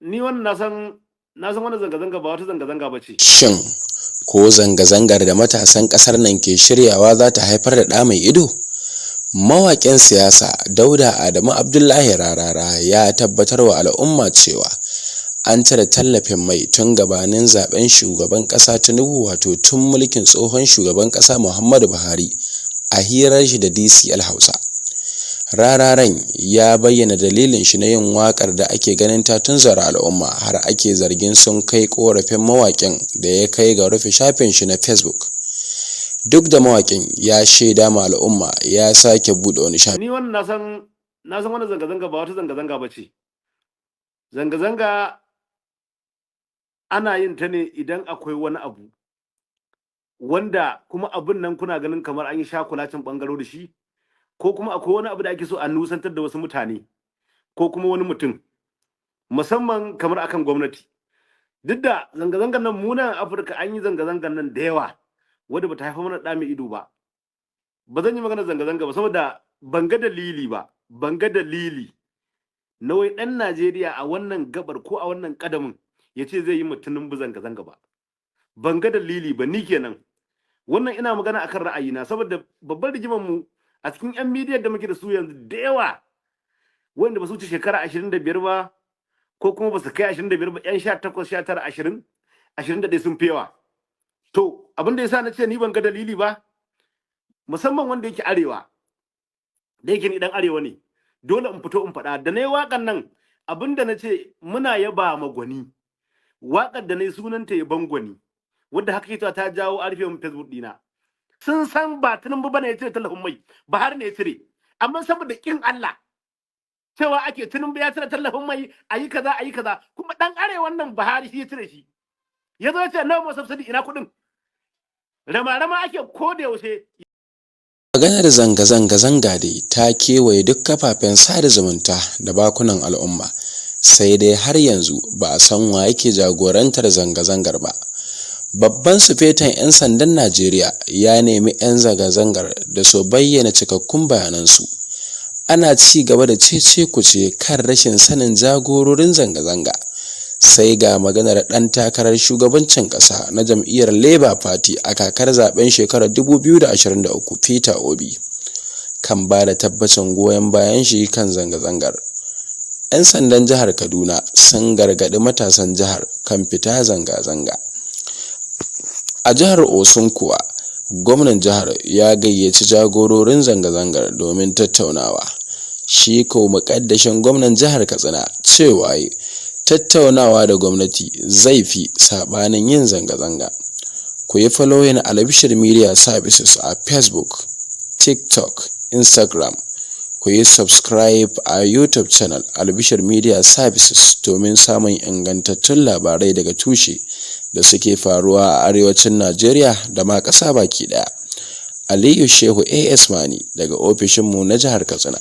Ni wannan na san wannan zanga-zanga ba wata zanga-zanga ba ce. Shin ko zanga-zangar da matasan ƙasar nan ke shiryawa za ta haifar da ɗa mai ido? Mawaƙin siyasa Dauda Adamu Abdullahi Rarara ya tabbatar wa al'umma cewa an cire tallafin mai tun gabanin zaben shugaban ƙasa Tinubu, wato tun mulkin tsohon shugaban ƙasa Muhammadu Buhari. A hirar shi da DCL Hausa, Rararan ya bayyana dalilin shi na yin waƙar da ake ganin ta tunzura al'umma, har ake zargin sun kai ƙorafin mawaƙin da ya kai ga rufe shafin shi na Facebook. Duk da mawaƙin ya shaida ma al'umma ya sake buɗe wani shafi. Ni wannan na san wannan zanga-zanga ba wata zanga-zanga ba ce. Zanga-zanga ana yin ta ne idan akwai wani abu wanda kuma abin nan kuna ganin kamar an yi shakulacin ɓangaro da shi, ko kuma akwai wani abu da ake so a nusantar da wasu mutane ko kuma wani mutum, musamman kamar akan gwamnati. Duk da zanga-zangar nan mu nan Afirka an yi zanga-zangar nan da yawa wadda bata haifar mana ɗa mai ido ba. Ba zan yi magana zanga-zanga ba saboda ban ga dalili na wai ɗan Najeriya a wannan gabar ko a wannan ƙadamin ya ce zai yi mutumin zanga-zanga ba. Ban ga dalili ba, ni kenan. Wannan ina magana akan ra'ayina, saboda babbar rigimar mu a cikin 'yan midiyar da muke da su yanzu da yawa wanda ba su wuce shekara 25 ba, ko kuma ba su kai 25 ba, 'yan 18, 19, 20, 21 sun fi yawa. To abin da yasa na ce ni ban ga dalili ba, musamman wanda yake arewa, da yake ni dan arewa ne, dole in fito in faɗa. Da na yi waƙan nan, abin da na ce muna yaba ma gwani. Waƙar da na yi sunanta yaban gwani, wadda haka ita ta jawo a rufe min Facebook ɗina. Sun san ba Tinubu bane ya cire tallafin mai, Buhari ne ya cire. Amma saboda kin Allah, cewa ake Tinubu ya cire tallafin mai, ayi kaza, kuma dan arewan nan Buhari shi ya cire shi. Ya zo ya ce nawa subsidy, ina kuɗin? Rama ake ko da yaushe. Maganar zanga-zanga dai ta kewaye duk kafafen sada zumunta da bakunan al'umma, sai dai har yanzu ba a san wa yake jagorantar zanga-zangar ba. Babban sufetan 'yan sandan Najeriya ya nemi 'yan zanga-zangar da su bayyana cikakkun bayanansu. Ana ci gaba da cece-kuce kan rashin sanin jagororin zanga-zanga, sai ga maganar ɗan takarar shugabancin ƙasa na jam'iyyar Labour Party a kakar zaben shekarar 2023, Peter Obi, kan ba da tabbacin goyon bayan shi kan zanga-zangar. 'Yan sandan jihar Kaduna sun gargaɗi matasan jihar kan fita zanga-zanga. A jihar Osun kuwa, gwamnan jihar ya gayyaci jagororin zanga-zangar domin tattaunawa. Shi ko muƙaddashin gwamnan jihar Katsina cewa tattaunawa da gwamnati zai fi sabanin yin zanga-zanga. Ku yi following Albishir Media Services a Facebook, TikTok, Instagram. Ku yi subscribe a YouTube channel Albishir Media Services domin samun ingantattun labarai daga tushe da suke faruwa a arewacin Najeriya da ma ƙasa baki ɗaya. Aliyu Shehu AS Mani daga ofishinmu na jihar Katsina.